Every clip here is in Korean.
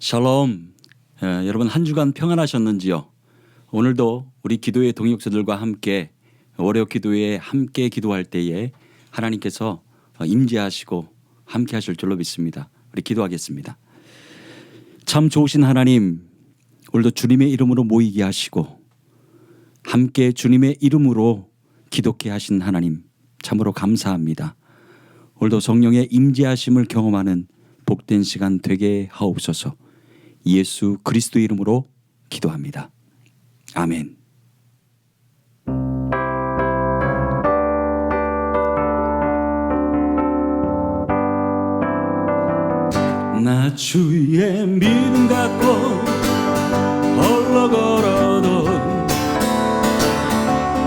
샬롬. 여러분 한 주간 평안하셨는지요? 오늘도 우리 기도의 동역자들과 함께 월요 기도회에 함께 기도할 때에 하나님께서 임재하시고 함께 하실 줄로 믿습니다. 우리 기도하겠습니다. 참 좋으신 하나님, 오늘도 주님의 이름으로 모이게 하시고 함께 주님의 이름으로 기도케 하신 하나님 참으로 감사합니다. 오늘도 성령의 임재하심을 경험하는 복된 시간 되게 하옵소서. 예수 그리스도 이름으로 기도합니다. 아멘. 나 주의 믿음 갖고 홀로 걸어도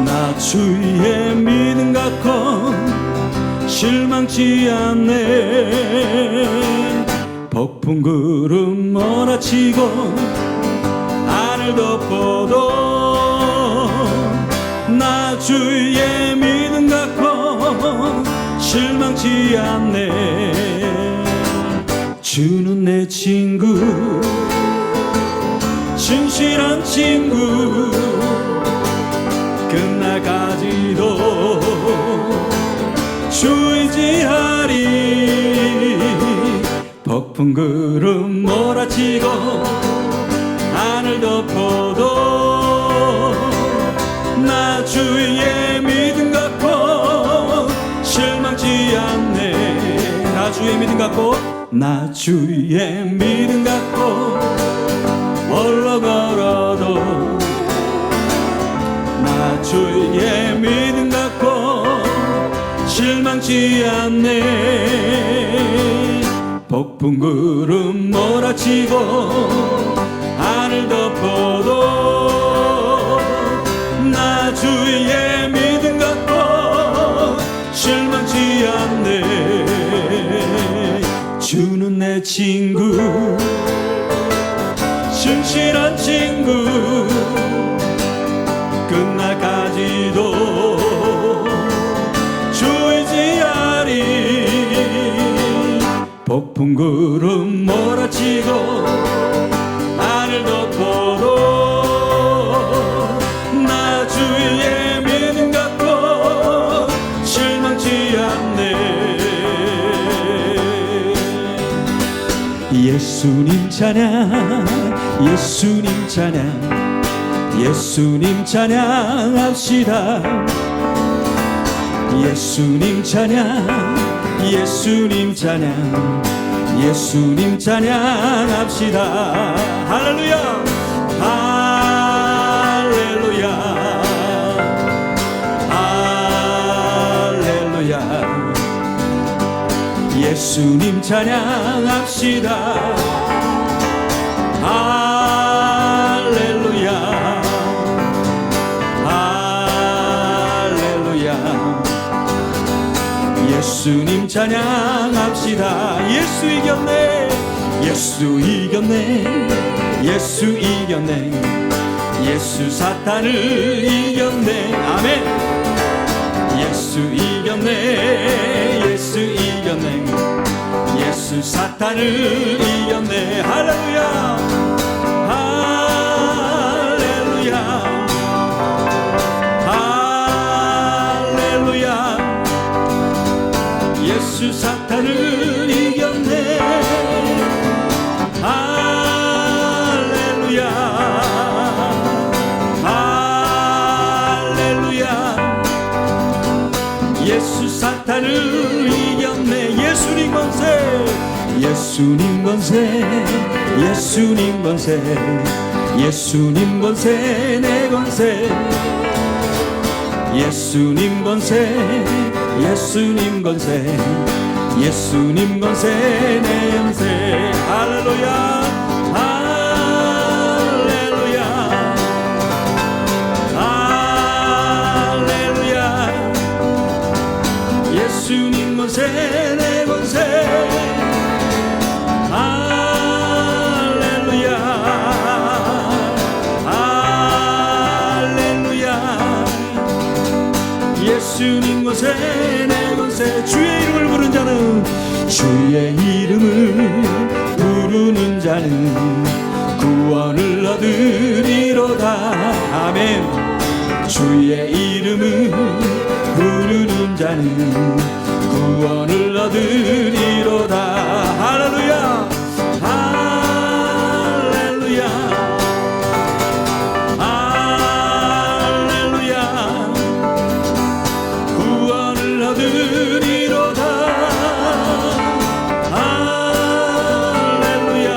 나 주의 믿음 갖고 실망치 않네. 폭풍 구름 몰아치고 하늘 덮어도 나 주의 믿음 갖고 실망치 않네. 주는 내 친구, 진실한 친구, 끝날까지도 주 의지하리. 폭풍 구름 몰아치고 하늘 덮어도 나 주의 믿음 갖고 실망치 않네. 나 주의 믿음 갖고 나 주의 믿음 갖고 홀로 걸어도 나 주의 믿음 갖고 실망치 않네. 폭풍 구름 몰아치고 하늘 덮어도 나 주의 믿음 갖고 실망치 않네. 주는 내 친구, 진실한 친구, 끝날까지도 주 의지하리. 폭풍 구름 몰아치고 하늘 덮어도 나 주의 믿음 갖고 실망치 않네. 예수님 찬양, 예수님 찬양, 예수님 찬양합시다. 예수님 찬양, 예수님 찬양, 예수님 찬양합시다. 할렐루야, 할렐루야, 할렐루야. 예수님 찬양합시다. 할렐루야, 할렐루야. 예수님 찬양합시다. 예수 이겼네, 예수 이겼네, 예수 이겼네, 예수 사탄을 이겼네. 아멘. 예수 이겼네, 예수 이겼네, 예수 사탄을 이겼네. 할렐루야, 할렐루야, 할렐루야. 예수 사탄을 이겼네. 할렐루야, 할렐루야. 예수 사탄을 이겼네. 예수님 권세, 예수님 권세, 예수님 권세, 예수님 권세, 내 권세. 예수님 권세, 예수님 권세, 예수님 권세, 내 권세. 할렐루야, 할렐루야, 할렐루야. 예수님 권세, 내 권세. 할렐루야, 할렐루야. 예수님 권세, 내 권세. 주의 이름을 부른 자는, 주의 이름을 부르는 자는 자는 구원을 얻으리로다. 아멘. 주의 이름을 부르는 자는 구원을 얻으리로다. 할렐루야. 할렐루야. 할렐루야. 구원을 얻으리로다. 할렐루야.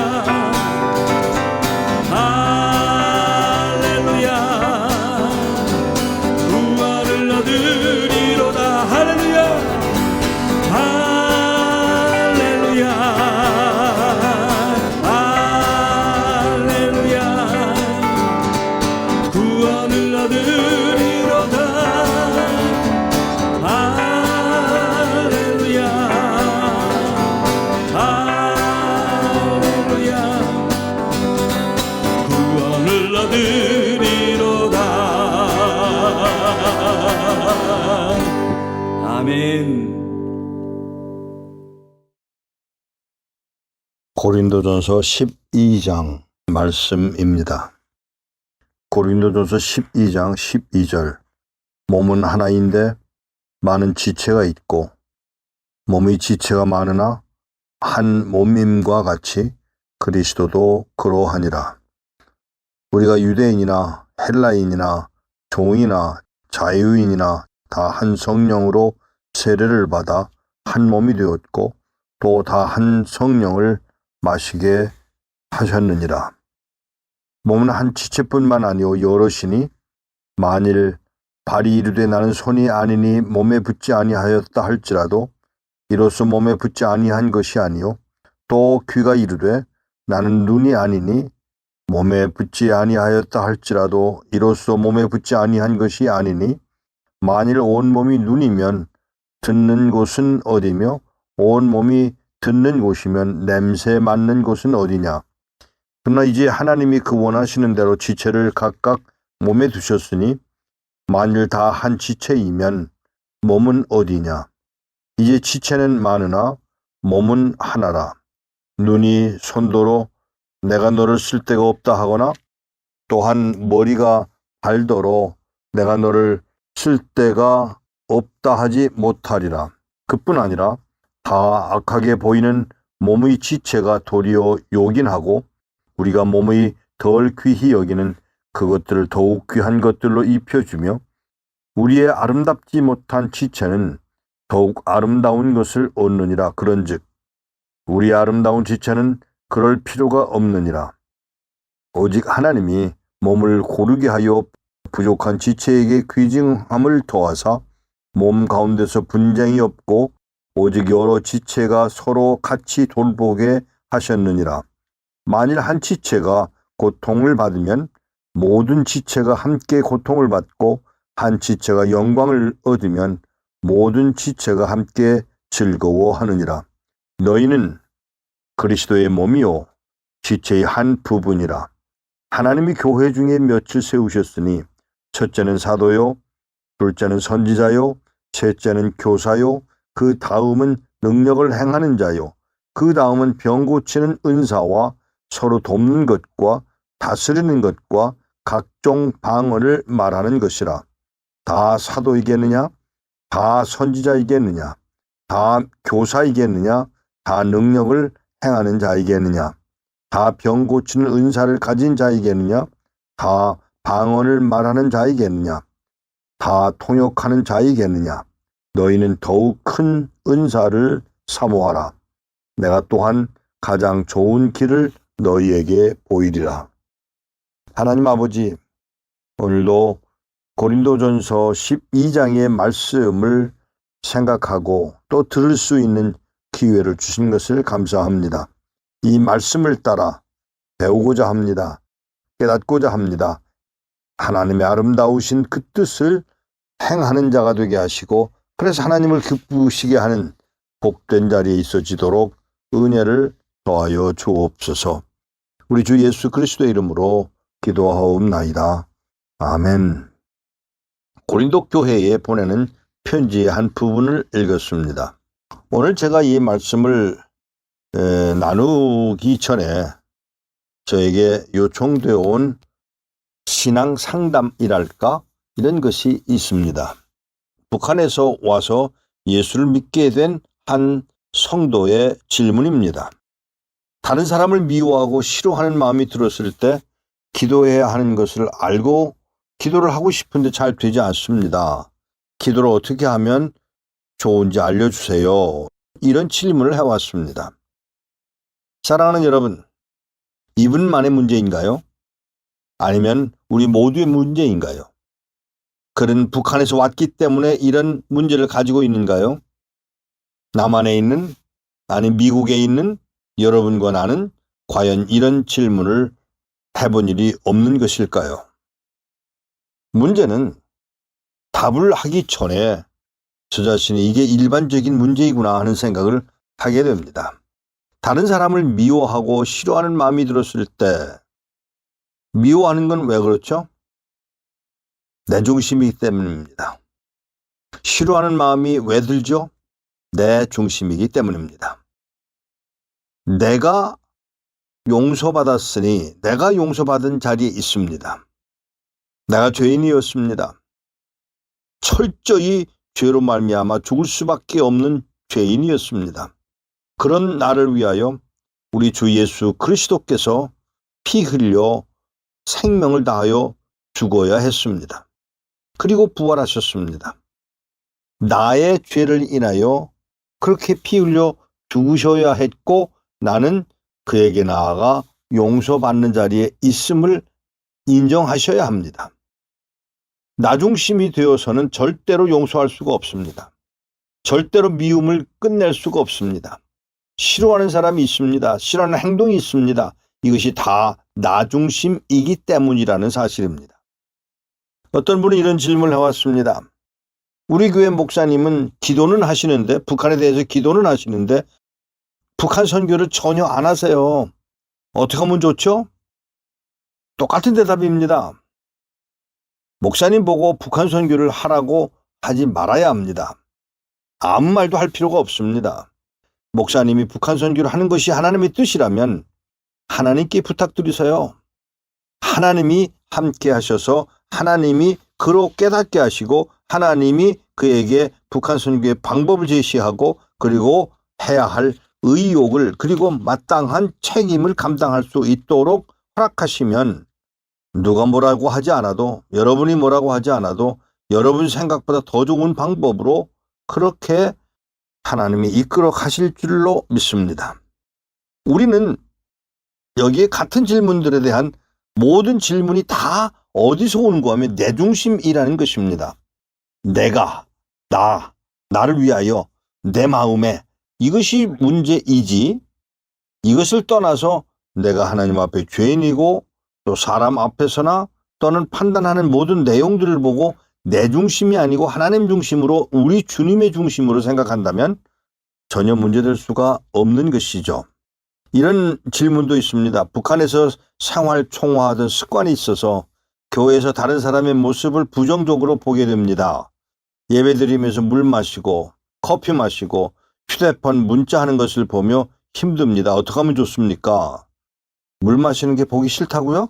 할렐루야. 구원을 얻으리로다. 할렐루야. 할렐루야. 할렐루야. 구원을 얻으리로다. 할렐루야. 할렐루야. 구원을 얻으리로다. 아멘. 고린도전서 12장 말씀입니다. 고린도전서 12장 12절. 몸은 하나인데 많은 지체가 있고 몸의 지체가 많으나 한 몸임과 같이 그리스도도 그러하니라. 우리가 유대인이나 헬라인이나 종이나 자유인이나 다 한 성령으로 세례를 받아 한 몸이 되었고 또 다 한 성령을 마시게 하셨느니라. 몸은 한 지체뿐만 아니오 여럿이니 만일 발이 이르되 나는 손이 아니니 몸에 붙지 아니하였다 할지라도 이로써 몸에 붙지 아니한 것이 아니오 또 귀가 이르되 나는 눈이 아니니 몸에 붙지 아니하였다 할지라도 이로써 몸에 붙지 아니한 것이 아니니 만일 온 몸이 눈이면 듣는 곳은 어디며 온 몸이 듣는 곳이면 냄새 맡는 곳은 어디냐. 그러나 이제 하나님이 그 원하시는 대로 지체를 각각 몸에 두셨으니 만일 다 한 지체이면 몸은 어디냐. 이제 지체는 많으나 몸은 하나라. 눈이 손도로 내가 너를 쓸 데가 없다 하거나 또한 머리가 발도로 내가 너를 쓸 데가 없다 하지 못하리라. 그뿐 아니라 다 악하게 보이는 몸의 지체가 도리어 요긴하고 우리가 몸의 덜 귀히 여기는 그것들을 더욱 귀한 것들로 입혀주며 우리의 아름답지 못한 지체는 더욱 아름다운 것을 얻느니라. 그런즉 우리의 아름다운 지체는 그럴 필요가 없느니라. 오직 하나님이 몸을 고르게 하여 부족한 지체에게 귀중함을 더하사 몸 가운데서 분쟁이 없고 오직 여러 지체가 서로 같이 돌보게 하셨느니라. 만일 한 지체가 고통을 받으면 모든 지체가 함께 고통을 받고 한 지체가 영광을 얻으면 모든 지체가 함께 즐거워하느니라. 너희는 그리스도의 몸이요 지체의 한 부분이라. 하나님이 교회 중에 몇을 세우셨으니 첫째는 사도요, 둘째는 선지자요, 셋째는 교사요, 그 다음은 능력을 행하는 자요, 그 다음은 병 고치는 은사와 서로 돕는 것과 다스리는 것과 각종 방언을 말하는 것이라. 다 사도이겠느냐? 다 선지자이겠느냐? 다 교사이겠느냐? 다 능력을 행하는 자이겠느냐? 다 병 고치는 은사를 가진 자이겠느냐? 다 방언을 말하는 자이겠느냐? 다 통역하는 자이겠느냐? 너희는 더욱 큰 은사를 사모하라. 내가 또한 가장 좋은 길을 너희에게 보이리라. 하나님 아버지, 오늘도 고린도전서 12장의 말씀을 생각하고 또 들을 수 있는 기회를 주신 것을 감사합니다. 이 말씀을 따라 배우고자 합니다. 깨닫고자 합니다. 하나님의 아름다우신 그 뜻을 행하는 자가 되게 하시고 그래서 하나님을 기쁘시게 하는 복된 자리에 있어지도록 은혜를 더하여 주옵소서. 우리 주 예수 그리스도의 이름으로 기도하옵나이다. 아멘. 고린도 교회에 보내는 편지의 한 부분을 읽었습니다. 오늘 제가 이 말씀을 나누기 전에 저에게 요청되어 온 신앙 상담이랄까 이런 것이 있습니다. 북한에서 와서 예수를 믿게 된 한 성도의 질문입니다. 다른 사람을 미워하고 싫어하는 마음이 들었을 때 기도해야 하는 것을 알고 기도를 하고 싶은데 잘 되지 않습니다. 기도를 어떻게 하면 좋은지 알려주세요. 이런 질문을 해왔습니다. 사랑하는 여러분, 이분만의 문제인가요? 아니면 우리 모두의 문제인가요? 그는 북한에서 왔기 때문에 이런 문제를 가지고 있는가요? 남한에 있는, 아니 미국에 있는 여러분과 나는 과연 이런 질문을 해본 일이 없는 것일까요? 문제는 답을 하기 전에 저 자신이 이게 일반적인 문제이구나 하는 생각을 하게 됩니다. 다른 사람을 미워하고 싫어하는 마음이 들었을 때 미워하는 건 왜 그렇죠? 내 중심이기 때문입니다. 싫어하는 마음이 왜 들죠? 내 중심이기 때문입니다. 내가 용서받았으니 내가 용서받은 자리에 있습니다. 내가 죄인이었습니다. 철저히 죄로 말미암아 죽을 수밖에 없는 죄인이었습니다. 그런 나를 위하여 우리 주 예수 그리스도께서 피 흘려 생명을 다하여 죽어야 했습니다. 그리고 부활하셨습니다. 나의 죄를 인하여 그렇게 피 흘려 죽으셔야 했고 나는 그에게 나아가 용서받는 자리에 있음을 인정하셔야 합니다. 나 중심이 되어서는 절대로 용서할 수가 없습니다. 절대로 미움을 끝낼 수가 없습니다. 싫어하는 사람이 있습니다. 싫어하는 행동이 있습니다. 이것이 다 나 중심이기 때문이라는 사실입니다. 어떤 분이 이런 질문을 해왔습니다. 우리 교회 목사님은 기도는 하시는데 북한에 대해서 기도는 하시는데 북한 선교를 전혀 안 하세요. 어떻게 하면 좋죠? 똑같은 대답입니다. 목사님 보고 북한 선교를 하라고 하지 말아야 합니다. 아무 말도 할 필요가 없습니다. 목사님이 북한 선교를 하는 것이 하나님의 뜻이라면 하나님께 부탁드리세요. 하나님이 함께 하셔서 하나님이 그로 깨닫게 하시고 하나님이 그에게 북한 선교의 방법을 제시하고 그리고 해야 할 의욕을 그리고 마땅한 책임을 감당할 수 있도록 허락하시면 누가 뭐라고 하지 않아도 여러분이 뭐라고 하지 않아도 여러분 생각보다 더 좋은 방법으로 그렇게 하나님이 이끌어 가실 줄로 믿습니다. 우리는 여기에 같은 질문들에 대한 모든 질문이 다 어디서 오는 거 하면 내 중심이라는 것입니다. 내가, 나를 위하여, 내 마음에 이것이 문제이지 이것을 떠나서 내가 하나님 앞에 죄인이고 또 사람 앞에서나 또는 판단하는 모든 내용들을 보고 내 중심이 아니고 하나님 중심으로 우리 주님의 중심으로 생각한다면 전혀 문제될 수가 없는 것이죠. 이런 질문도 있습니다. 북한에서 생활 총화하던 습관이 있어서 교회에서 다른 사람의 모습을 부정적으로 보게 됩니다. 예배드리면서 물 마시고 커피 마시고 휴대폰 문자하는 것을 보며 힘듭니다. 어떻게 하면 좋습니까? 물 마시는 게 보기 싫다고요?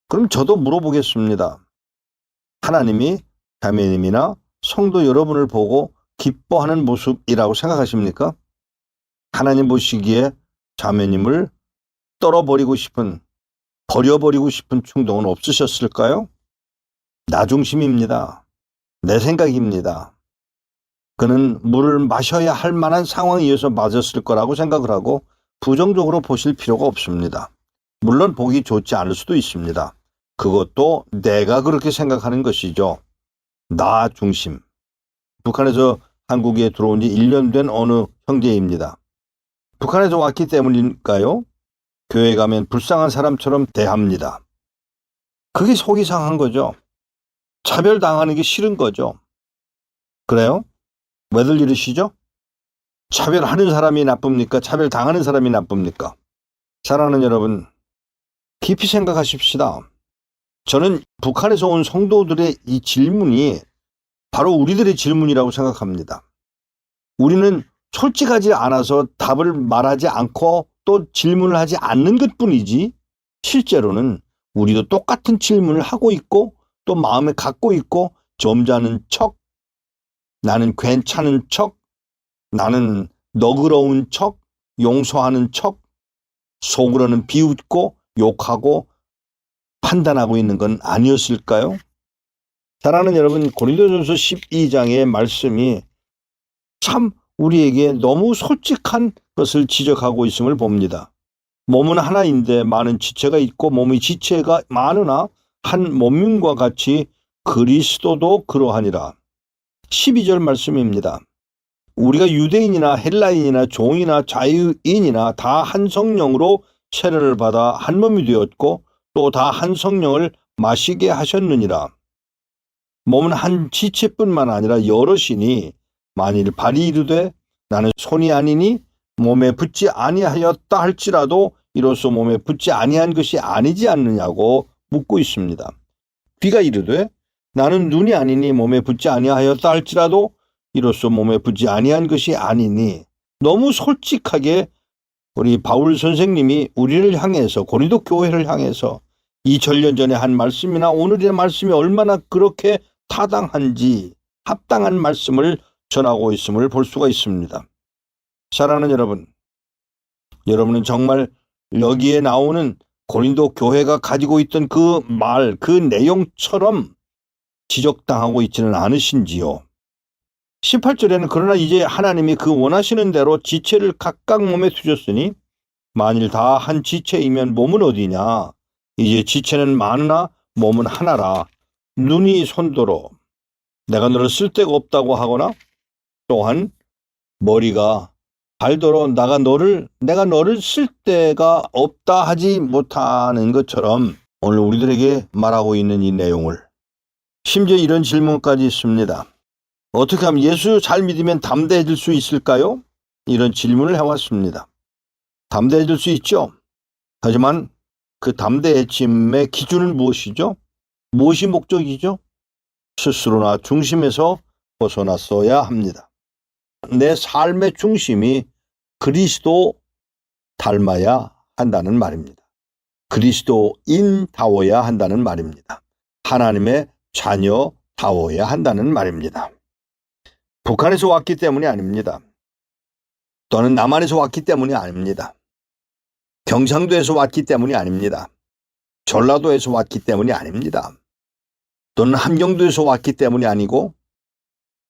그럼 저도 물어보겠습니다. 하나님이 자매님이나 성도 여러분을 보고 기뻐하는 모습이라고 생각하십니까? 하나님 보시기에 자매님을 떨어버리고 싶은, 버려버리고 싶은 충동은 없으셨을까요? 나 중심입니다. 내 생각입니다. 그는 물을 마셔야 할 만한 상황이어서 맞았을 거라고 생각을 하고 부정적으로 보실 필요가 없습니다. 물론 보기 좋지 않을 수도 있습니다. 그것도 내가 그렇게 생각하는 것이죠. 나 중심. 북한에서 한국에 들어온 지 1년 된 어느 형제입니다. 북한에서 왔기 때문일까요? 교회 가면 불쌍한 사람처럼 대합니다. 그게 속이 상한 거죠. 차별당하는 게 싫은 거죠. 그래요? 왜들 이러시죠? 차별하는 사람이 나쁩니까? 차별당하는 사람이 나쁩니까? 사랑하는 여러분, 깊이 생각하십시다. 저는 북한에서 온 성도들의 이 질문이 바로 우리들의 질문이라고 생각합니다. 우리는 솔직하지 않아서 답을 말하지 않고 또 질문을 하지 않는 것뿐이지 실제로는 우리도 똑같은 질문을 하고 있고 또 마음에 갖고 있고 점잖은 척, 나는 괜찮은 척, 나는 너그러운 척, 용서하는 척, 속으로는 비웃고 욕하고 판단하고 있는 건 아니었을까요? 사랑하는 여러분, 고린도전서 12장의 말씀이 참 우리에게 너무 솔직한 것을 지적하고 있음을 봅니다. 몸은 하나인데 많은 지체가 있고 몸의 지체가 많으나 한 몸과 같이 그리스도도 그러하니라. 12절 말씀입니다. 우리가 유대인이나 헬라인이나 종이나 자유인이나 다 한 성령으로 세례를 받아 한 몸이 되었고 또 다 한 성령을 마시게 하셨느니라. 몸은 한 지체뿐만 아니라 여럿이니 만일 발이 이르되 나는 손이 아니니 몸에 붙지 아니하였다 할지라도 이로써 몸에 붙지 아니한 것이 아니지 않느냐고 묻고 있습니다. 귀가 이르되 나는 눈이 아니니 몸에 붙지 아니하였다 할지라도 이로써 몸에 붙지 아니한 것이 아니니. 너무 솔직하게 우리 바울 선생님이 우리를 향해서, 고린도 교회를 향해서 2000년 전에 한 말씀이나 오늘의 말씀이 얼마나 그렇게 타당한지 합당한 말씀을 전하고 있음을 볼 수가 있습니다. 사랑하는 여러분, 여러분은 정말 여기에 나오는 고린도 교회가 가지고 있던 그 말, 그 내용처럼 지적당하고 있지는 않으신지요? 18절에는 그러나 이제 하나님이 그 원하시는 대로 지체를 각각 몸에 두셨으니 만일 다 한 지체이면 몸은 어디냐? 이제 지체는 많으나 몸은 하나라. 눈이 손도로 내가 너를 쓸데가 없다고 하거나 또한 머리가 발도로 내가 너를 쓸데가 없다 하지 못하는 것처럼 오늘 우리들에게 말하고 있는 이 내용을, 심지어 이런 질문까지 있습니다. 어떻게 하면 예수 잘 믿으면 담대해질 수 있을까요? 이런 질문을 해왔습니다. 담대해질 수 있죠. 하지만 그 담대해짐의 기준은 무엇이죠? 무엇이 목적이죠? 스스로나 중심에서 벗어났어야 합니다. 내 삶의 중심이 그리스도 닮아야 한다는 말입니다. 그리스도인다워야 한다는 말입니다. 하나님의 자녀다워야 한다는 말입니다. 북한에서 왔기 때문이 아닙니다. 또는 남한에서 왔기 때문이 아닙니다. 경상도에서 왔기 때문이 아닙니다. 전라도에서 왔기 때문이 아닙니다. 또는 함경도에서 왔기 때문이 아니고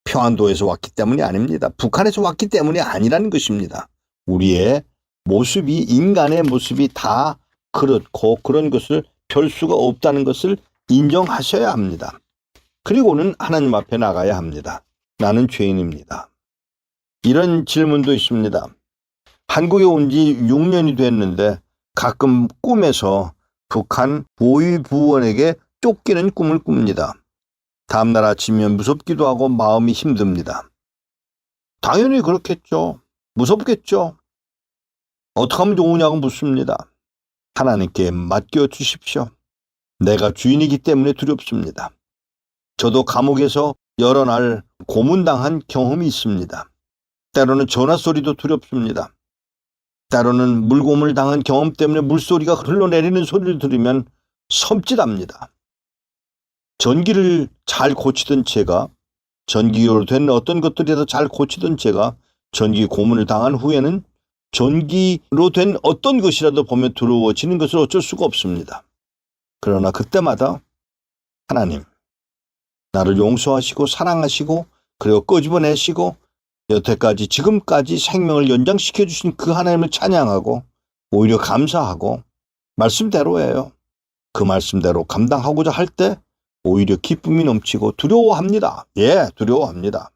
평안도에서 왔기 때문이 아닙니다. 북한에서 왔기 때문이 아니라는 것입니다. 우리의 모습이, 인간의 모습이 다 그렇고 그런 것을 별 수가 없다는 것을 인정하셔야 합니다. 그리고는 하나님 앞에 나가야 합니다. 나는 죄인입니다. 이런 질문도 있습니다. 한국에 온 지 6년이 됐는데 가끔 꿈에서 북한 보위부원에게 쫓기는 꿈을 꿉니다. 다음날 아침이면 무섭기도 하고 마음이 힘듭니다. 당연히 그렇겠죠. 무섭겠죠. 어떻게 하면 좋으냐고 묻습니다. 하나님께 맡겨 주십시오. 내가 주인이기 때문에 두렵습니다. 저도 감옥에서 여러 날 고문당한 경험이 있습니다. 때로는 전화소리도 두렵습니다. 때로는 물고문을 당한 경험 때문에 물소리가 흘러내리는 소리를 들으면 섬찟합니다. 전기를 잘 고치던 제가, 전기로 된 어떤 것들이라도 잘 고치던 제가 전기 고문을 당한 후에는 전기로 된 어떤 것이라도 보면 두려워지는 것을 어쩔 수가 없습니다. 그러나 그때마다 하나님, 나를 용서하시고 사랑하시고 그리고 끄집어내시고 여태까지 지금까지 생명을 연장시켜 주신 그 하나님을 찬양하고 오히려 감사하고 말씀대로예요. 그 말씀대로 감당하고자 할 때 오히려 기쁨이 넘치고 두려워합니다. 예, 두려워합니다.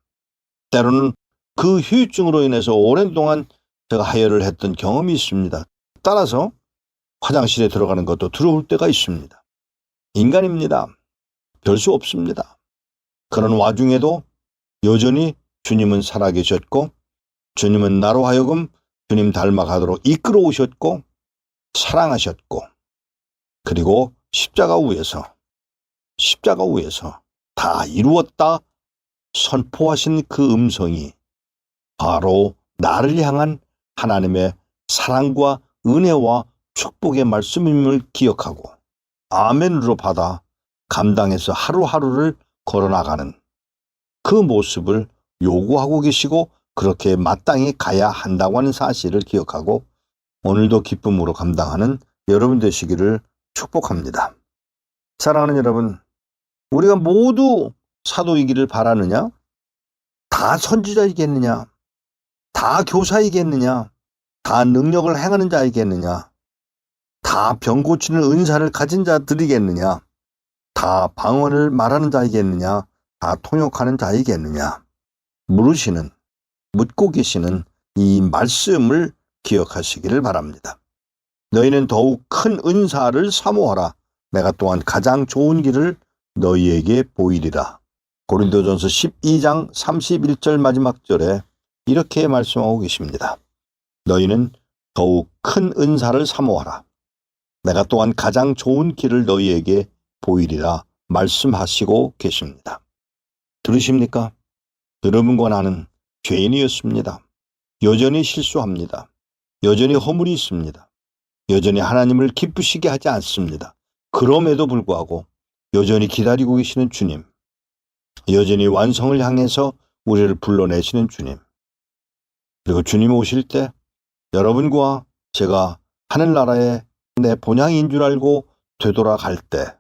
때로는 그 후유증으로 인해서 오랜 동안 제가 하혈을 했던 경험이 있습니다. 따라서 화장실에 들어가는 것도 두려울 때가 있습니다. 인간입니다. 별 수 없습니다. 그런 와중에도 여전히 주님은 살아계셨고 주님은 나로 하여금 주님 닮아가도록 이끌어 오셨고 사랑하셨고 그리고 십자가 위에서 다 이루었다 선포하신 그 음성이 바로 나를 향한 하나님의 사랑과 은혜와 축복의 말씀임을 기억하고 아멘으로 받아 감당해서 하루하루를 걸어나가는 그 모습을 요구하고 계시고 그렇게 마땅히 가야 한다고 하는 사실을 기억하고 오늘도 기쁨으로 감당하는 여러분 되시기를 축복합니다. 사랑하는 여러분, 우리가 모두 사도이기를 바라느냐? 다 선지자이겠느냐? 다 교사이겠느냐? 다 능력을 행하는 자이겠느냐? 다 병 고치는 은사를 가진 자들이겠느냐? 다 방언을 말하는 자이겠느냐? 다 통역하는 자이겠느냐? 묻고 계시는 이 말씀을 기억하시기를 바랍니다. 너희는 더욱 큰 은사를 사모하라. 내가 또한 가장 좋은 길을 너희에게 보이리라. 고린도전서 12장 31절 마지막 절에 이렇게 말씀하고 계십니다. 너희는 더욱 큰 은사를 사모하라. 내가 또한 가장 좋은 길을 너희에게 보이리라 말씀하시고 계십니다. 들으십니까? 여러분과 나는 죄인이었습니다. 여전히 실수합니다. 여전히 허물이 있습니다. 여전히 하나님을 기쁘시게 하지 않습니다. 그럼에도 불구하고 여전히 기다리고 계시는 주님, 여전히 완성을 향해서 우리를 불러내시는 주님, 그리고 주님 오실 때 여러분과 제가 하늘나라의 내 본향인 줄 알고 되돌아갈 때,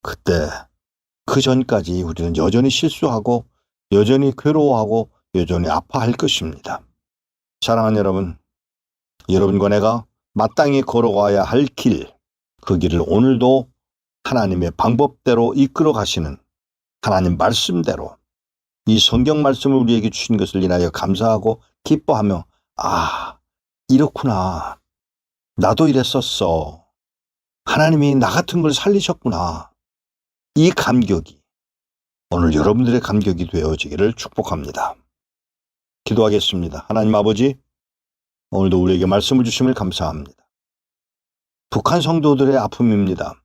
그때 그 전까지 우리는 여전히 실수하고 여전히 괴로워하고 여전히 아파할 것입니다. 사랑하는 여러분, 여러분과 내가 마땅히 걸어가야 할 길, 그 길을 오늘도 하나님의 방법대로 이끌어 가시는 하나님 말씀대로 이 성경 말씀을 우리에게 주신 것을 인하여 감사하고 기뻐하며 이렇구나. 나도 이랬었어. 하나님이 나 같은 걸 살리셨구나. 이 감격이 오늘 여러분들의 감격이 되어지기를 축복합니다. 기도하겠습니다. 하나님 아버지, 오늘도 우리에게 말씀을 주심을 감사합니다. 북한 성도들의 아픔입니다.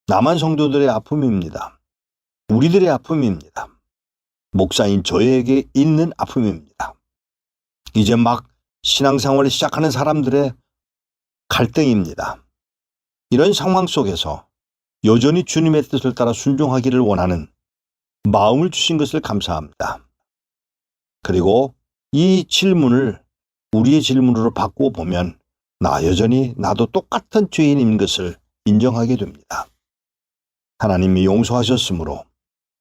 남한 성도들의 아픔입니다. 우리들의 아픔입니다. 목사인 저에게 있는 아픔입니다. 이제 막 신앙생활을 시작하는 사람들의 갈등입니다. 이런 상황 속에서 여전히 주님의 뜻을 따라 순종하기를 원하는 마음을 주신 것을 감사합니다. 그리고 이 질문을 우리의 질문으로 바꾸어 보면 나도 똑같은 죄인인 것을 인정하게 됩니다. 하나님이 용서하셨으므로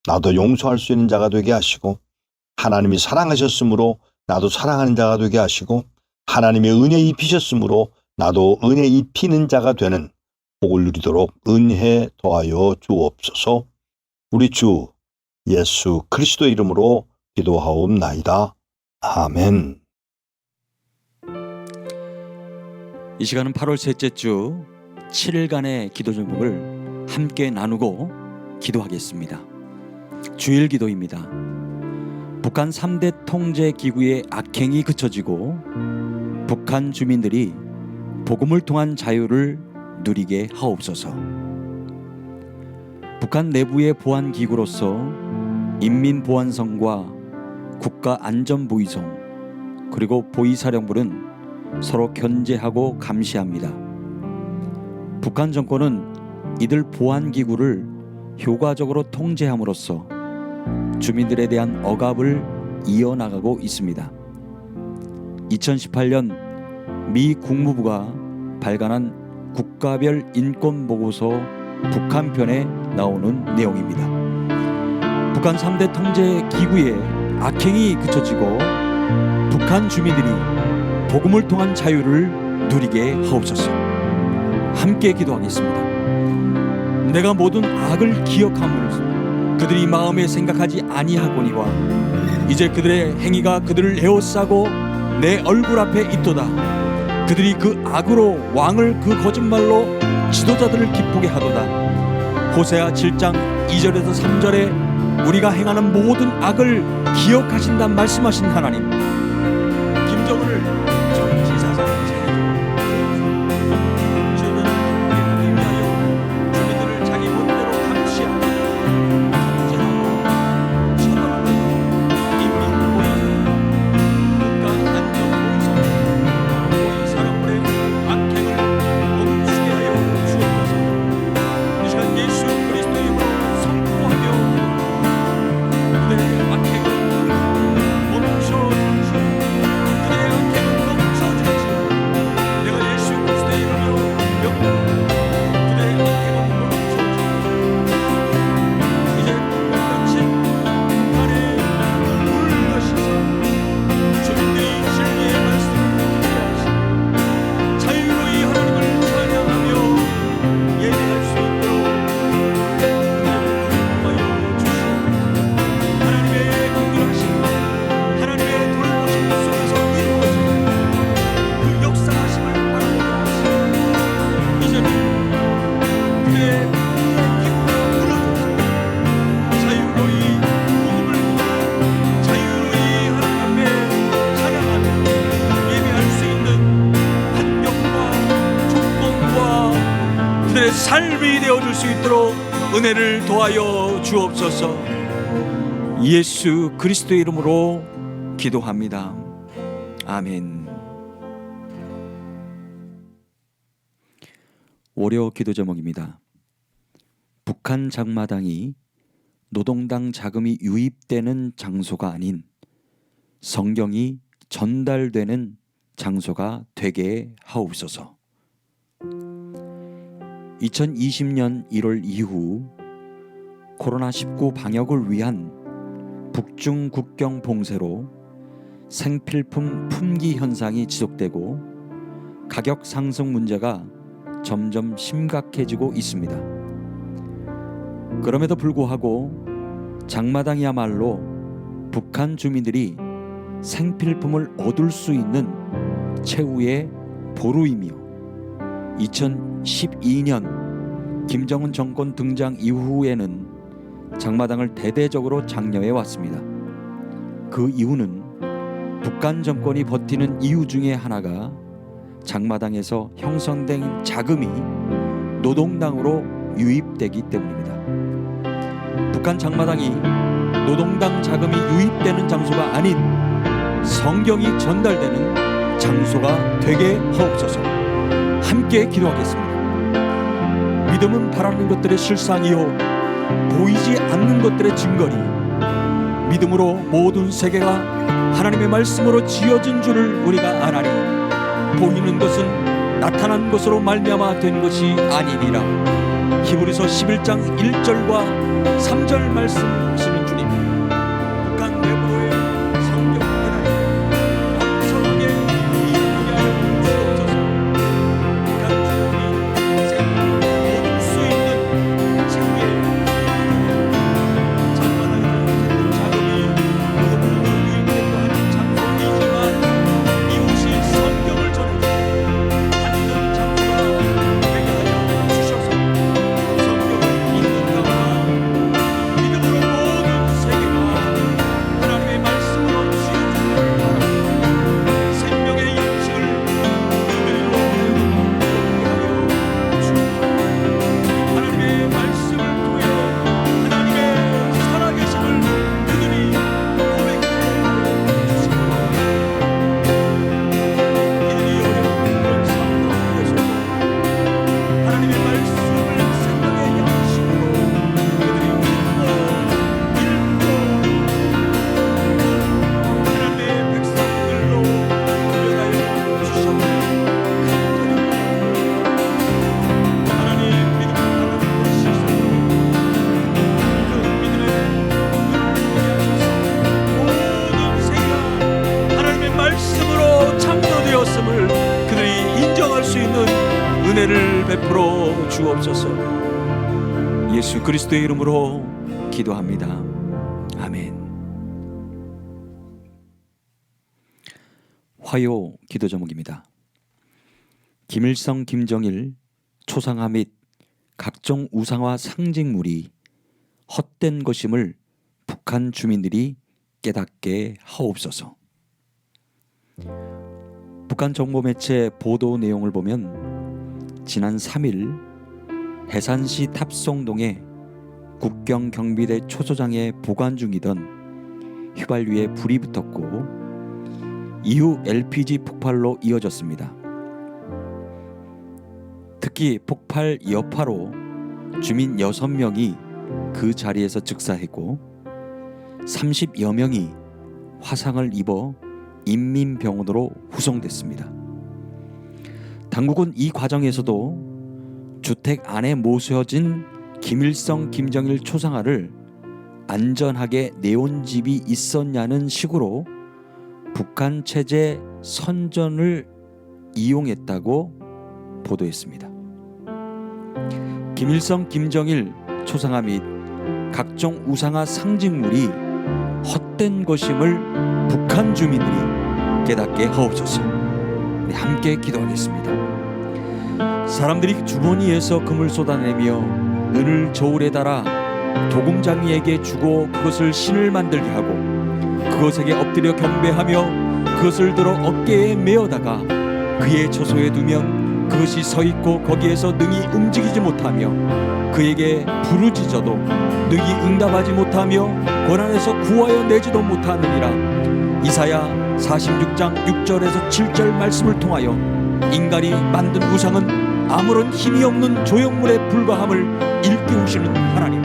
나도 용서할 수 있는 자가 되게 하시고, 하나님이 사랑하셨으므로 나도 사랑하는 자가 되게 하시고, 하나님의 은혜 입히셨으므로 나도 은혜 입히는 자가 되는 복을 누리도록 은혜 더하여 주옵소서. 우리 주 예수 그리스도 이름으로 기도하옵나이다. 아멘. 이 시간은 8월 셋째 주 7일간의 기도 제목을 함께 나누고 기도하겠습니다. 주일 기도입니다. 북한 3대 통제 기구의 악행이 그쳐지고 북한 주민들이 복음을 통한 자유를 누리게 하옵소서. 북한 내부의 보안기구로서 인민보안성과 국가안전보위성 그리고 보위사령부는 서로 견제하고 감시합니다. 북한 정권은 이들 보안기구를 효과적으로 통제함으로써 주민들에 대한 억압을 이어나가고 있습니다. 2018년 미 국무부가 발간한 국가별 인권보고서 북한편에 나오는 내용입니다. 북한 3대 통제 기구의 악행이 그쳐지고 북한 주민들이 복음을 통한 자유를 누리게 하옵소서. 함께 기도하겠습니다. 내가 모든 악을 기억함으로써 그들이 마음에 생각하지 아니하거니와 이제 그들의 행위가 그들을 에워싸고 내 얼굴 앞에 있도다. 그들이 그 악으로 왕을 그 거짓말로 지도자들을 기쁘게 하도다. 호세아 7장 2절에서 3절에 우리가 행하는 모든 악을 기억하신다 말씀하신 하나님, 김정은을 정치사상 주민을 하기 위하여 주민들을 자기 멋대로 감시하고 통제하고 처벌하는 인민보위성, 국가안전보위성, 보위사령부의 악행을 우리의 삶이 되어줄 수 있도록 은혜를 도하여 주옵소서. 예수 그리스도의 이름으로 기도합니다. 아멘. 월요 기도 제목입니다. 북한 장마당이 노동당 자금이 유입되는 장소가 아닌 성경이 전달되는 장소가 되게 하옵소서. 2020년 1월 이후 코로나19 방역을 위한 북중 국경 봉쇄로 생필품 품귀 현상이 지속되고 가격 상승 문제가 점점 심각해지고 있습니다. 그럼에도 불구하고 장마당이야말로 북한 주민들이 생필품을 얻을 수 있는 최후의 보루이며 2012년 김정은 정권 등장 이후에는 장마당을 대대적으로 장려해 왔습니다. 그 이유는 북한 정권이 버티는 이유 중에 하나가 장마당에서 형성된 자금이 노동당으로 유입되기 때문입니다. 북한 장마당이 노동당 자금이 유입되는 장소가 아닌 성경이 전달되는 장소가 되게 하옵소서. 함께 기도하겠습니다. 믿음은 바라는 것들의 실상이요 보이지 않는 것들의 증거리. 믿음으로 모든 세계가 하나님의 말씀으로 지어진 줄을 우리가 아나니 보이는 것은 나타난 것으로 말미암아 된 것이 아니니라. 히브리서 11장 1절과 3절 말씀하시는 주님, 북한 내부의 성경 하나님 왕성하게 이루게 하여 주옵소서. 북한 주민이 생명을 얻을 수 있는 최후의 장마당에 생긴 자금이 노동으로 유입되고 하는 장소이지만 이곳이 성경을 전해주고 받는 장소가 되게 하여 주셔서 성경을 읽는 자와 믿음으로 모든 세계가 하나님의 말씀으로 지어주는 생명의 양식을 그들로 하여 주옵소서. 하나님의 말씀을 통해 하나님의 살아계심을 그들이 고백해 주시고 이들이 어려운 그런 삶 가운데서도 하나님의 말씀을 생명의 양식으로 그들이 믿고 하나님의 백성들로 구별하여 주셨고 하나님 믿음을 바라는 시선으로 그 믿음의 눈을 보게 하셔서 모든 세계가 하나님의 말씀으로 창조되었음을 그들이 인정할 수 있는 은혜를 베풀어 주옵소서. 예수 그리스도의 이름으로 기도합니다. 아멘. 화요 기도 제목입니다. 김일성, 김정일 초상화 및 각종 우상화 상징물이 헛된 것임을 북한 주민들이 깨닫게 하옵소서. 북한 정보 매체 보도 내용을 보면 지난 3일 해산시 탑송동의 국경 경비대 초소장에 보관 중이던 휘발유에 불이 붙었고 이후 LPG 폭발로 이어졌습니다. 특히 폭발 여파로 주민 6명이 그 자리에서 즉사했고 30여 명이 화상을 입어 인민병원으로 후송됐습니다. 당국은 이 과정에서도 주택 안에 모셔진 김일성, 김정일 초상화를 안전하게 내온 집이 있었냐는 식으로 북한 체제 선전을 이용했다고 보도했습니다. 김일성, 김정일 초상화 및 각종 우상화 상징물이 헛된 것임을 북한 주민들이 깨닫게 하옵소서. 함께 기도하겠습니다. 사람들이 주머니에서 금을 쏟아내며 은을 저울에 달아 도금장이에게 주고 그것을 신을 만들게 하고 그것에게 엎드려 경배하며 그것을 들어 어깨에 메어다가 그의 처소에 두면 그것이 서 있고 거기에서 능히 움직이지 못하며 그에게 부르짖어도 능히 응답하지 못하며 고난에서 구하여 내지도 못하느니라. 이사야 46장 6절에서 7절 말씀을 통하여 인간이 만든 우상은 아무런 힘이 없는 조형물에 불과함을 일깨우시는 하나님.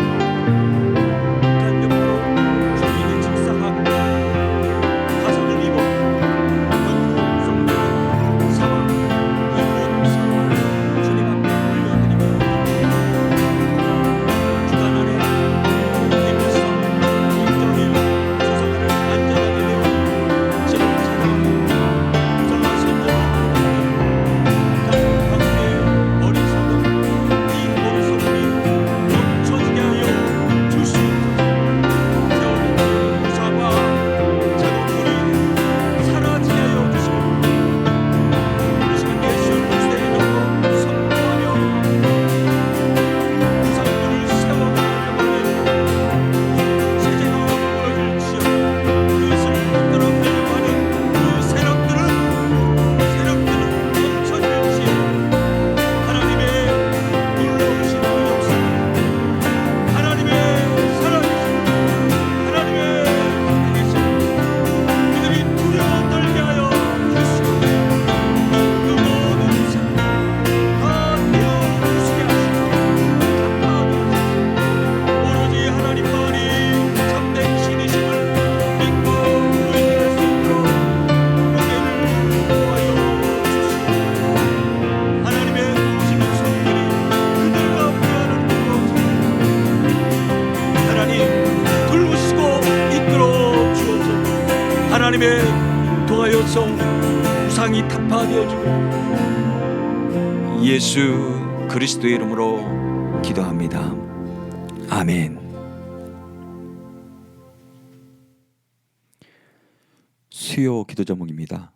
하나님의 통하여서 우상이 타파되어지고 예수 그리스도의 이름으로 기도합니다. 아멘. 수요 기도 제목입니다.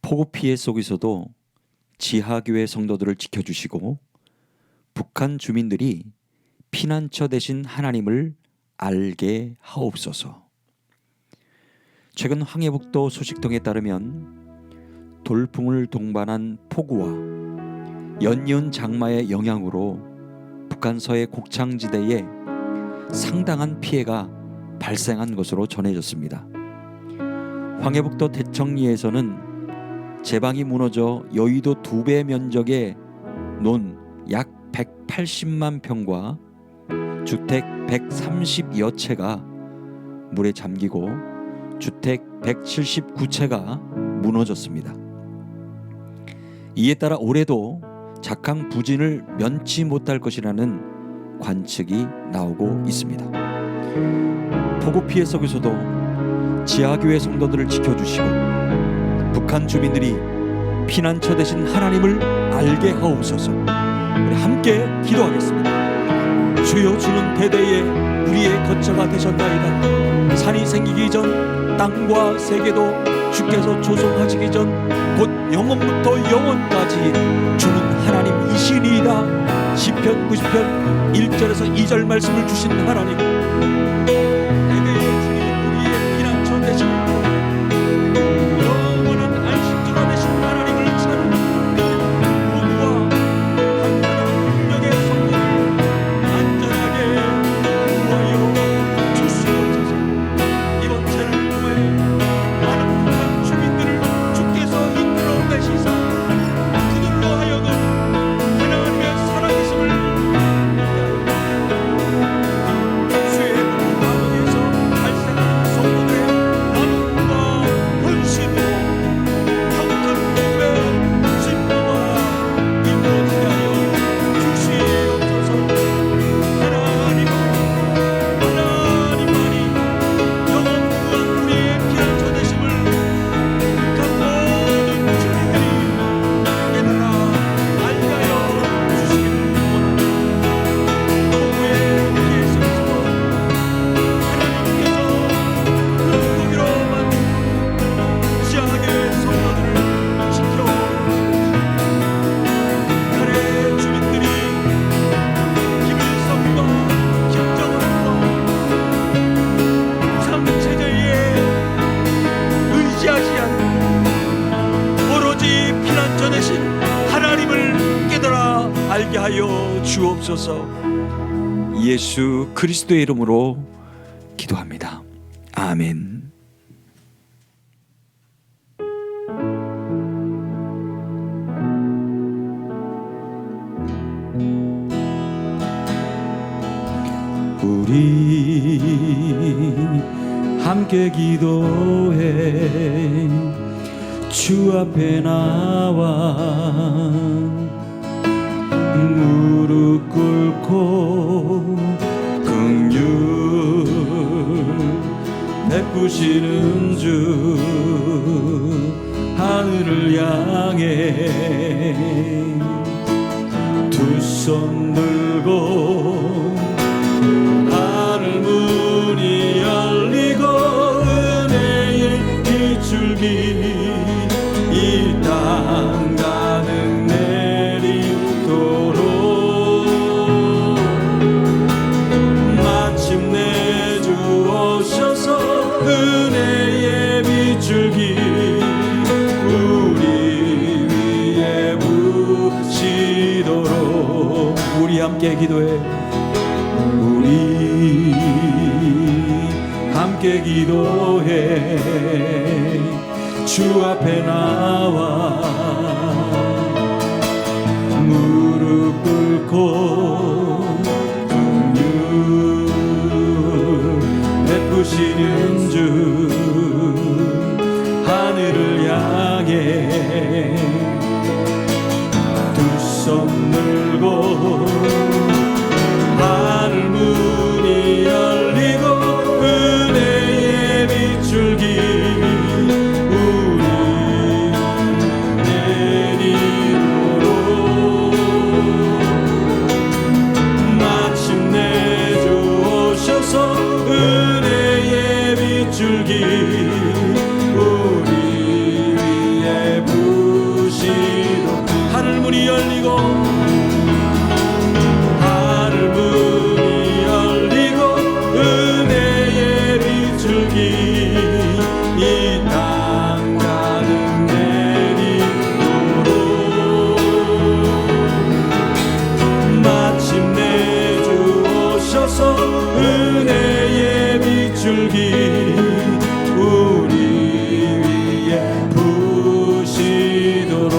폭우 피해 속에서도 지하교회 성도들을 지켜주시고 북한 주민들이 피난처 되신 하나님을 알게 하옵소서. 최근 황해북도 소식통에 따르면 돌풍을 동반한 폭우와 연이은 장마의 영향으로 북한서의 곡창지대에 상당한 피해가 발생한 것으로 전해졌습니다. 황해북도 대청리에서는 제방이 무너져 여의도 2배 면적의 논 약 180만 평과 주택 130여 채가 물에 잠기고 주택 179채가 무너졌습니다. 이에 따라 올해도 작황 부진을 면치 못할 것이라는 관측이 나오고 있습니다. 폭우 피해 속에서도 지하교회 성도들을 지켜주시고 북한 주민들이 피난처 되신 하나님을 알게 하옵소서. 우리 함께 기도하겠습니다. 주여, 주는 대대에 우리의 거처가 되셨나이다. 산이 생기기 전 땅과 세계도 주께서 조성하시기 전 곧 영원부터 영원까지 주는 하나님이시니이다. 시편 90편 1절에서 2절 말씀을 주신 하나님, 대대에 주님 우리의 피난처 되시고 영원한 안식처가 되신 하나님을 찾는 모두와 강건한 능력의 성도 안전하게 구하여 주시옵소서. 이번 차를 통해 많은 북한 주민들을 주께서 이끌어내시사 그들로 하여금 하나님의 살아계심을 믿게 하여 주의 살게 하여 주옵소서. 예수 그리스도의 이름으로 기도합니다. 아멘. 우리 함께 기도해 주 앞에 나와 무릎 꿇고 긍휼 베푸시는 주 하늘을 향해 두 손 들고 하늘 문이 열리고 은혜의 빗줄기 이 땅 가득 내리도록 마침내 주 오셔서 은혜의 빗줄기 우리 위에 부시도록 우리 함께 기도해 우리 함께 기도해 주 앞에 나와 무릎 꿇고 긍휼 베푸시는 주 하늘을 향해 두 손 들고 하늘 문이 열리고 은혜의 빗줄기 우리 내리도록 마침내 주 오셔서 은혜의 빗줄기 우리 위에 부시도록 하늘 문이 열리고 은혜의 빗줄기 우리 위에 부시도록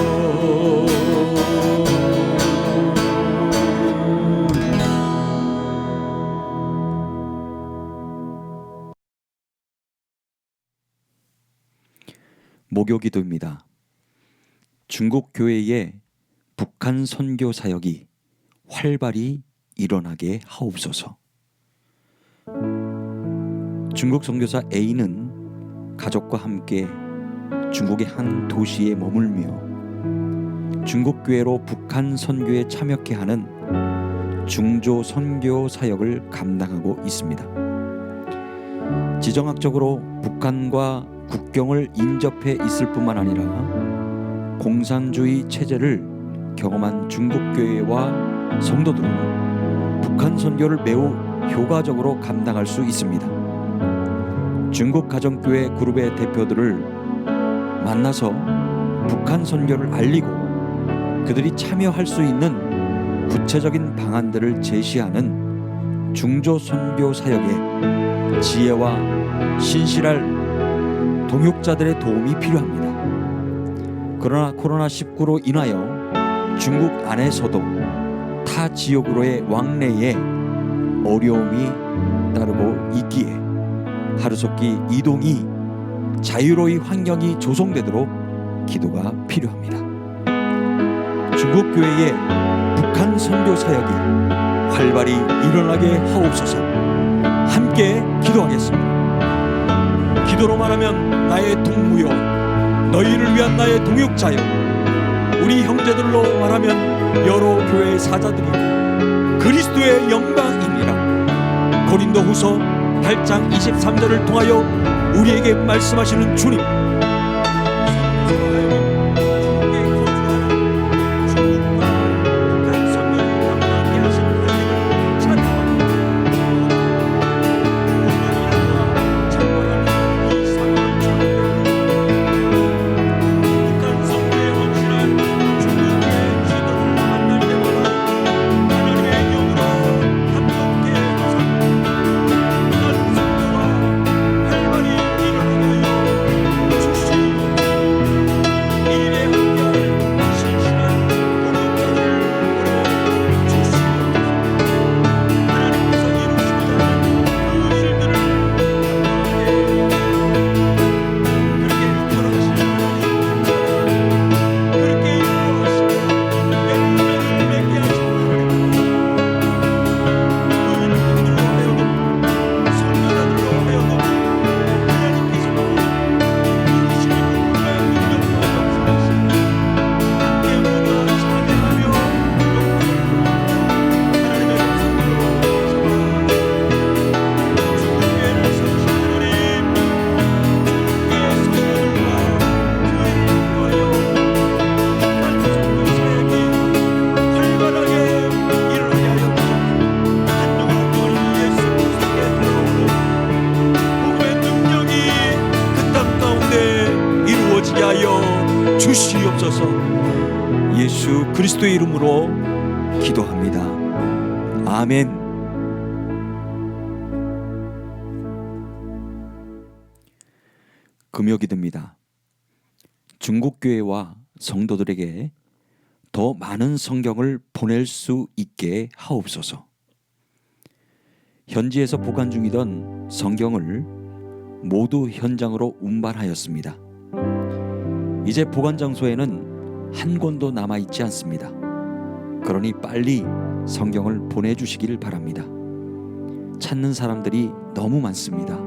목요기도입니다. 중국 교회의 북한 선교 사역이 활발히 일어나게 하옵소서. 중국 선교사 A는 가족과 함께 중국의 한 도시에 머물며 중국 교회로 북한 선교에 참여케 하는 중조 선교 사역을 감당하고 있습니다. 지정학적으로 북한과 국경을 인접해 있을 뿐만 아니라 공산주의 체제를 경험한 중국 교회와 성도들은 북한 선교를 매우 효과적으로 감당할 수 있습니다. 중국 가정교회 그룹의 대표들을 만나서 북한 선교를 알리고 그들이 참여할 수 있는 구체적인 방안들을 제시하는 중조 선교 사역에 지혜와 신실할 동역자들의 도움이 필요합니다. 그러나 코로나19로 인하여 중국 안에서도 타 지역으로의 왕래에 어려움이 따르고 있기에 하루속히 이동이 자유로이 환경이 조성되도록 기도가 필요합니다. 중국 교회의 북한 선교 사역이 활발히 일어나게 하옵소서. 함께 기도하겠습니다. 기도로 말하면 나의 동무여, 너희를 위한 나의 동역자여, 우리 형제들로 말하면 여러 교회의 사자들이고 그리스도의 영광이니라. 고린도후서 8장 23절을 통하여 우리에게 말씀하시는 주님, 예수 그리스도의 이름으로 기도합니다. 아멘. 금요기도입니다. 중국교회와 성도들에게 더 많은 성경을 보낼 수 있게 하옵소서. 현지에서 보관 중이던 성경을 모두 현장으로 운반하였습니다. 이제 보관 장소에는 한 권도 남아있지 않습니다. 그러니 빨리 성경을 보내주시기를 바랍니다. 찾는 사람들이 너무 많습니다.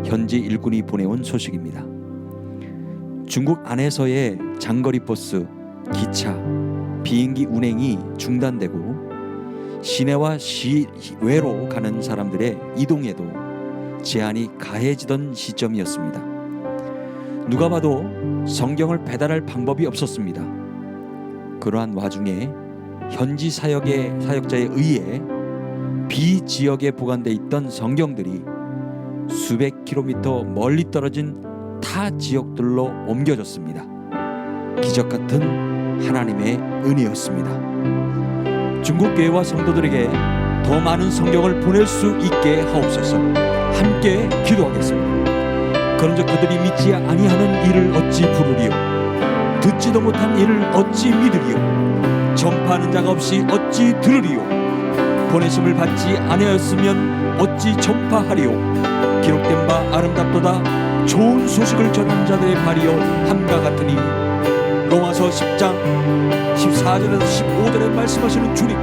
현지 일꾼이 보내온 소식입니다. 중국 안에서의 장거리 버스, 기차, 비행기 운행이 중단되고 시내와 시외로 가는 사람들의 이동에도 제한이 가해지던 시점이었습니다. 누가 봐도 성경을 배달할 방법이 없었습니다. 그러한 와중에 현지 사역자에 의해 비지역에 보관돼 있던 성경들이 수백 킬로미터 멀리 떨어진 타 지역들로 옮겨졌습니다. 기적 같은 하나님의 은혜였습니다. 중국 교회와 성도들에게 더 많은 성경을 보낼 수 있게 하옵소서. 함께 기도하겠습니다. 그런즉 그들이 믿지 아니하는 이를 어찌 부르리요? 듣지도 못한 이를 어찌 믿으리요? 전파하는 자가 없이 어찌 들으리요? 보내심을 받지 아니하였으면 어찌 전파하리요? 기록된 바 아름답도다. 좋은 소식을 전하는 자들의 발이요 함과 같으니. 로마서 10장 14절에서 15절에 말씀하시는 주님,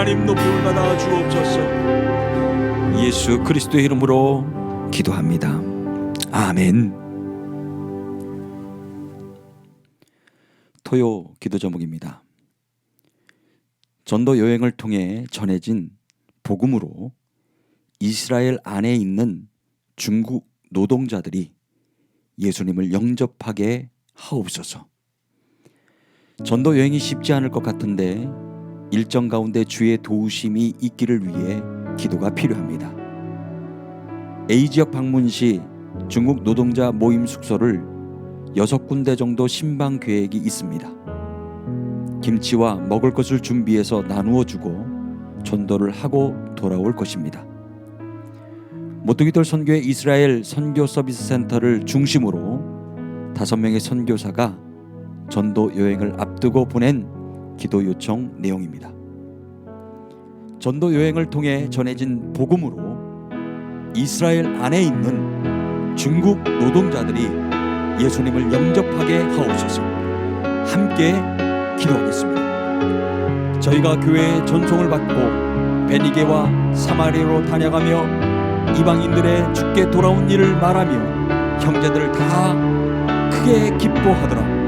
하나님 높임을 받아 주옵소서. 예수 그리스도의 이름으로 기도합니다. 아멘. 토요 기도 제목입니다. 전도 여행을 통해 전해진 복음으로 이스라엘 안에 있는 중국 노동자들이 예수님을 영접하게 하옵소서. 전도 여행이 쉽지 않을 것 같은데 일정 가운데 주의 도우심이 있기를 위해 기도가 필요합니다. A 지역 방문 시 중국 노동자 모임 숙소를 6군데 정도 신방 계획이 있습니다. 김치와 먹을 것을 준비해서 나누어 주고 전도를 하고 돌아올 것입니다. 모퉁이돌 선교회 이스라엘 선교 서비스 센터를 중심으로 5명의 선교사가 전도 여행을 앞두고 보낸 기도 요청 내용입니다. 전도 여행을 통해 전해진 복음으로 이스라엘 안에 있는 중국 노동자들이 예수님을 영접하게 하옵소서. 함께 기도하겠습니다. 저희가 교회의 전송을 받고 베니게와 사마리아로 다녀가며 이방인들의 주께 돌아온 일을 말하며 형제들을 다 크게 기뻐하더라.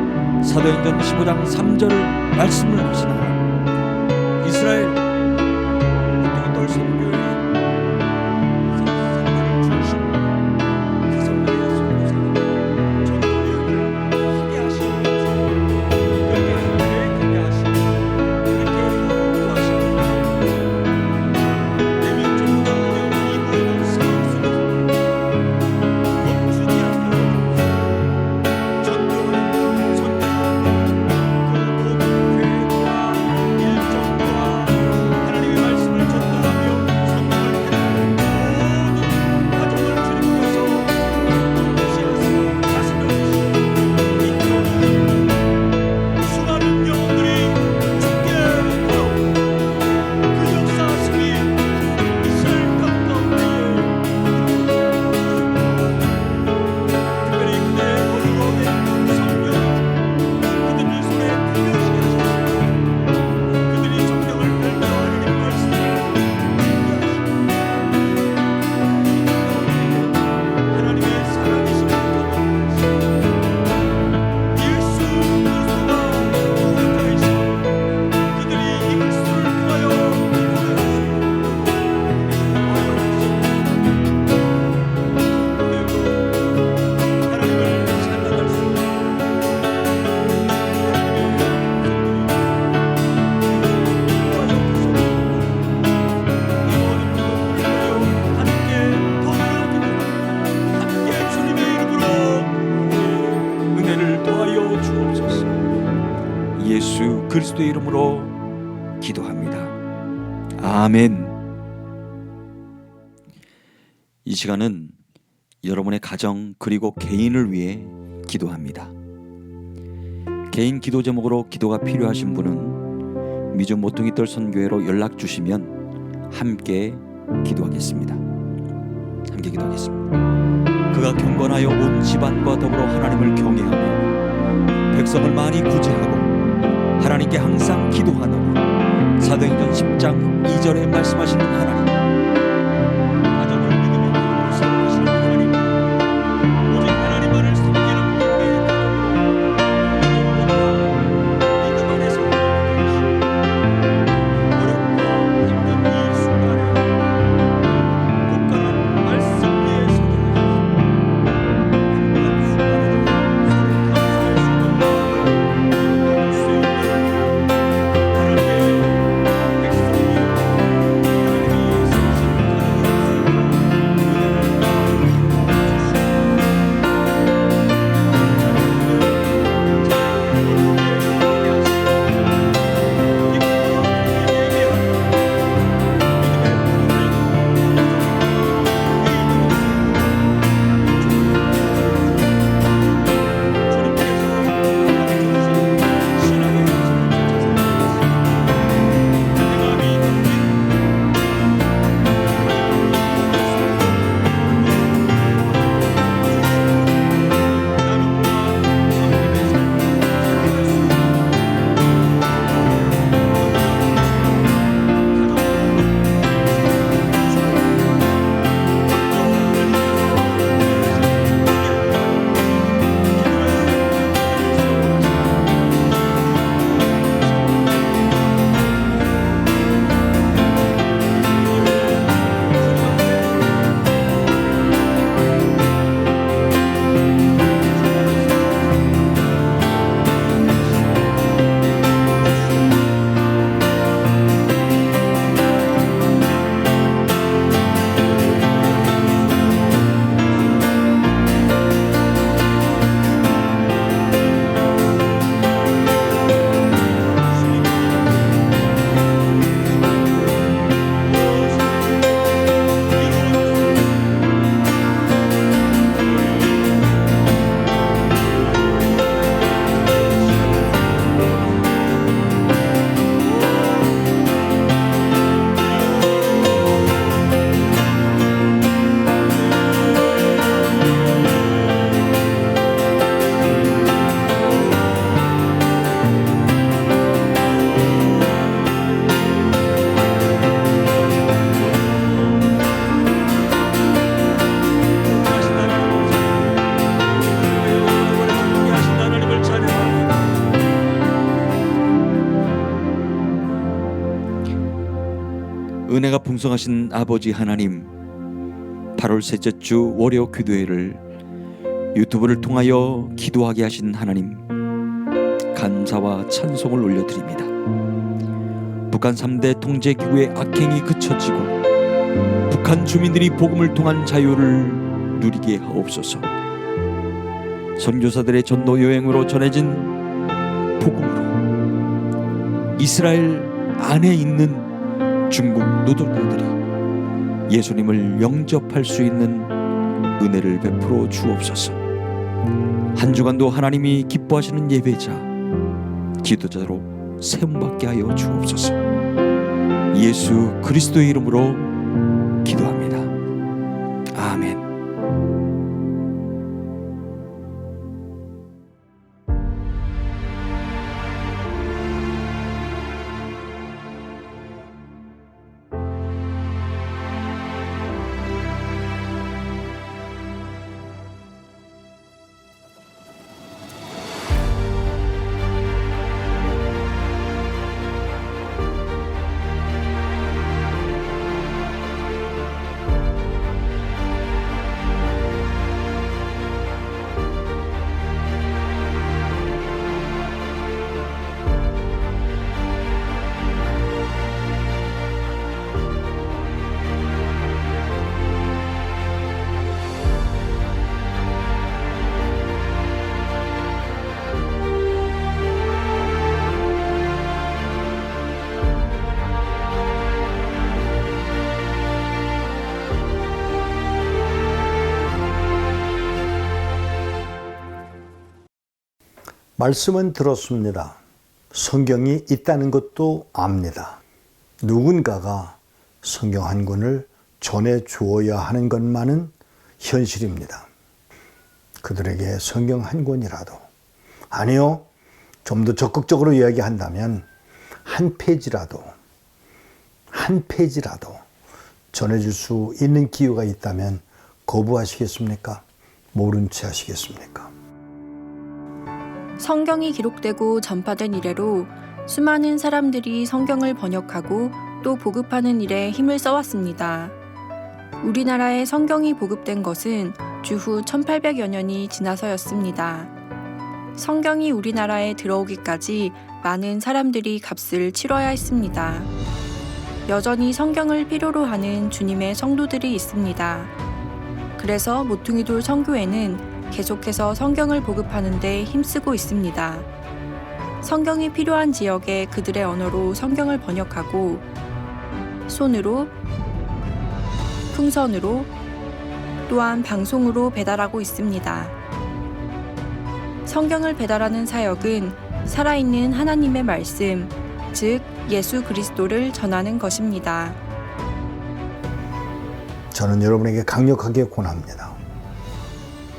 사도행전 15장 3절 말씀을 하시나니 이스라엘 모퉁이돌 선교회 선교를 중심으로 그 선교회 선교사가 전도 여행을 하게 하시면서 그렇게 계획하게 하시고 그렇게 인도하시고 4명 정도가 오면 이후에는 그리스도의 이름으로 기도합니다. 아멘. 이 시간은 여러분의 가정 그리고 개인을 위해 기도합니다. 개인 기도 제목으로 기도가 필요하신 분은 미주 모퉁이 뜰 선교회로 연락 주시면 함께 기도하겠습니다. 함께 기도하겠습니다. 그가 경건하여 온 집안과 더불어 하나님을 경외하며 백성을 많이 구제하고 하나님께 항상 기도하노니 사도행전 10장 2절에 말씀하시는 하나님, 가정을 믿음의 힘으로 세우시는 하나님, 오직 하나님만을 섬기는 믿음의 가정으로 믿음 안에서 어렵고 힘든 이 순간에 굳건한 말씀 위에 서게 하소서. 은혜가 풍성하신 아버지 하나님, 8월 셋째 주 월요 기도회를 유튜브를 통하여 기도하게 하신 하나님, 감사와 찬송을 올려드립니다. 북한 3대 통제기구의 악행이 그쳐지고 북한 주민들이 복음을 통한 자유를 누리게 하옵소서. 선교사들의 전도 여행으로 전해진 복음으로 이스라엘 안에 있는 중국 노동자들이 예수님을 영접할 수 있는 은혜를 베풀어 주옵소서. 한 주간도 하나님이 기뻐하시는 예배자, 기도자로 세움받게 하여 주옵소서. 예수 그리스도의 이름으로 기도합니다. 아멘. 말씀은 들었습니다. 성경이 있다는 것도 압니다. 누군가가 성경 한 권을 전해주어야 하는 것만은 현실입니다. 그들에게 성경 한 권이라도, 아니요, 좀 더 적극적으로 이야기한다면 한 페이지라도 전해줄 수 있는 기회가 있다면 거부하시겠습니까? 모른 채 하시겠습니까? 성경이 기록되고 전파된 이래로 수많은 사람들이 성경을 번역하고 또 보급하는 일에 힘을 써왔습니다. 우리나라에 성경이 보급된 것은 주후 1800여 년이 지나서였습니다. 성경이 우리나라에 들어오기까지 많은 사람들이 값을 치러야 했습니다. 여전히 성경을 필요로 하는 주님의 성도들이 있습니다. 그래서 모퉁이돌 선교회는 계속해서 성경을 보급하는 데 힘쓰고 있습니다. 성경이 필요한 지역에 그들의 언어로 성경을 번역하고 손으로, 풍선으로, 또한 방송으로 배달하고 있습니다. 성경을 배달하는 사역은 살아있는 하나님의 말씀, 즉 예수 그리스도를 전하는 것입니다. 저는 여러분에게 강력하게 권합니다.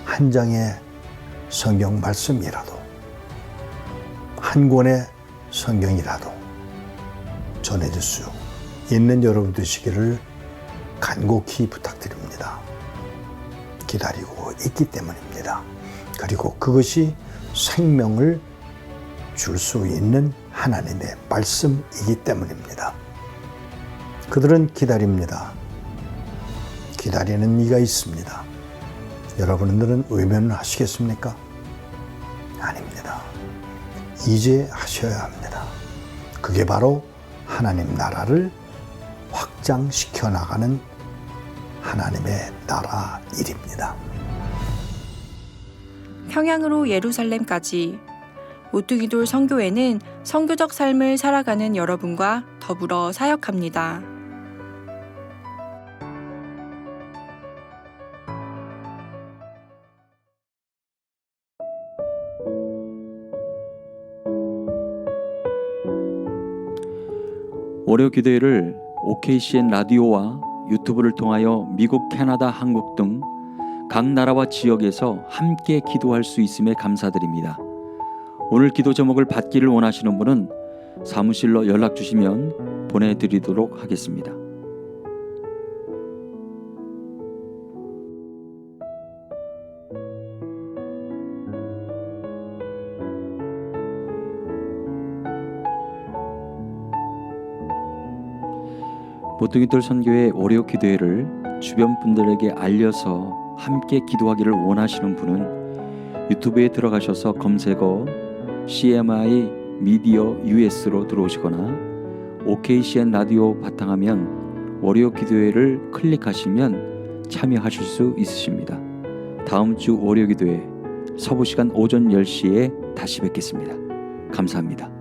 한 장의 성경 말씀이라도, 한 권의 성경이라도 전해줄 수 있는 여러분 되시기를 간곡히 부탁드립니다. 기다리고 있기 때문입니다. 그리고 그것이 생명을 줄 수 있는 하나님의 말씀이기 때문입니다. 그들은 기다립니다. 기다리는 이가 있습니다. 여러분들은 외면하시겠습니까? 아닙니다. 이제 하셔야 합니다. 그게 바로 하나님 나라를 확장시켜 나가는 하나님의 나라 일입니다. 평양으로 예루살렘까지 모퉁이돌 선교회는 선교적 삶을 살아가는 여러분과 더불어 사역합니다. 월요 기도회를 OKCN 라디오와 유튜브를 통하여 미국, 캐나다, 한국 등 각 나라와 지역에서 함께 기도할 수 있음에 감사드립니다. 오늘 기도 제목을 받기를 원하시는 분은 사무실로 연락 주시면 보내드리도록 하겠습니다. 모퉁이돌 선교회 월요 기도회를 주변 분들에게 알려서 함께 기도하기를 원하시는 분은 유튜브에 들어가셔서 검색어 CMI 미디어 US로 들어오시거나 OKCN 라디오 바탕하면 월요 기도회를 클릭하시면 참여하실 수 있으십니다. 다음 주 월요 기도회 서부 시간 오전 10시에 다시 뵙겠습니다. 감사합니다.